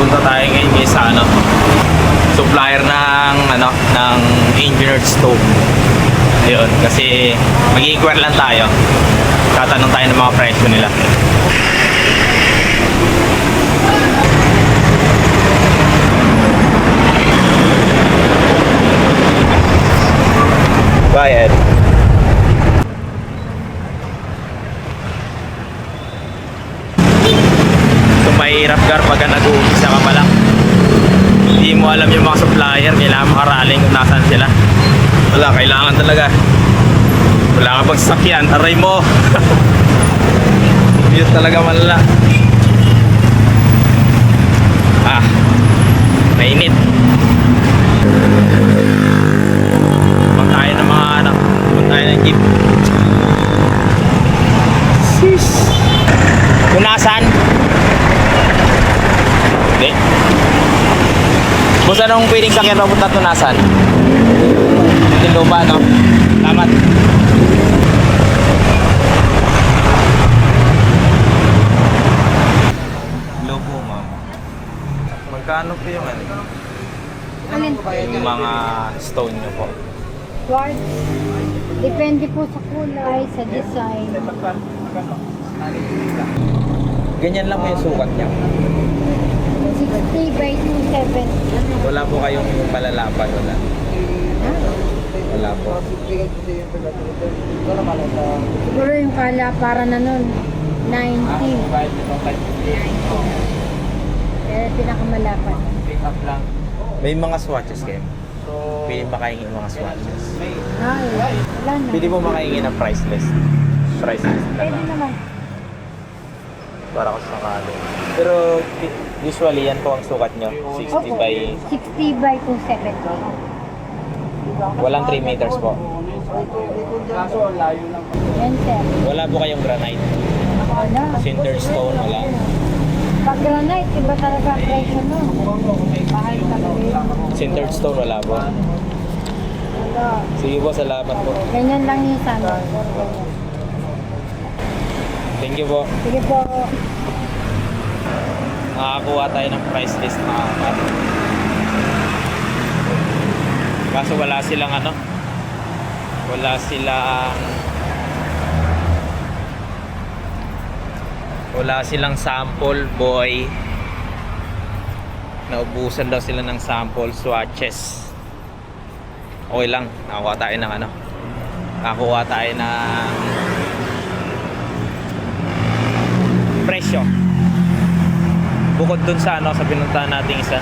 Punta tayo ngayon guys sa supplier ng engineered stove. Ayun, kasi mag-i-inquire lang tayo. Tatanong tayo ng mga presyo nila. Bayad. So mahirap gar pag nag-uumpisa ka pa lang. Hindi mo alam yung mga supplier, kailangan makaraling kung nasaan sila. Wala, kailangan talaga. Wala ka pang sasakyan, aray mo. Yun talaga malala. Mainit. Huwag tayo ng mga huwag tayo ng jeep. Sis. Kung nasaan? Hindi. Kung saan ang pwedeng sakyan papunta tunasan? Tinlupa, no? Salamat. Lobo, ma'am. Magkano po yung Alin po? yung mga stone nyo po? Quartz. Depende po sa kulay, sa design. Ganyan lang po yung sukat niya. 60 by 270. Wala po kayong malalapan, wala. Wala po. Siguro yung kala para na nun, 90. Pero pinakamalapan. May mga swatches kayo. Pwede makahingi ng mga swatches. Ay, wala na. Pwede mo makahingi ng price list. Price list Pwede lang. naman. Para ko sakali. Pero usually yan po ang sukat nyo. 60 by... 60 by 270. Walang 3 meters po. Yan, sir. Wala po kayong granite. Wala. Cinder stone, wala. Pag granite, iba talaga ang presyo nun. Mahal talaga yun. Cinder stone, wala po. Wala. Sige po, salamat po. Ganyan lang yung sana. Thank you po. Sige po. Nakakuha tayo ng price list na kaso wala silang wala silang sample, boy. Naubusan daw sila ng sample swatches. Okay lang, nakakuha tayo ng presyo bukod dun sa sa pinuntahan nating isa.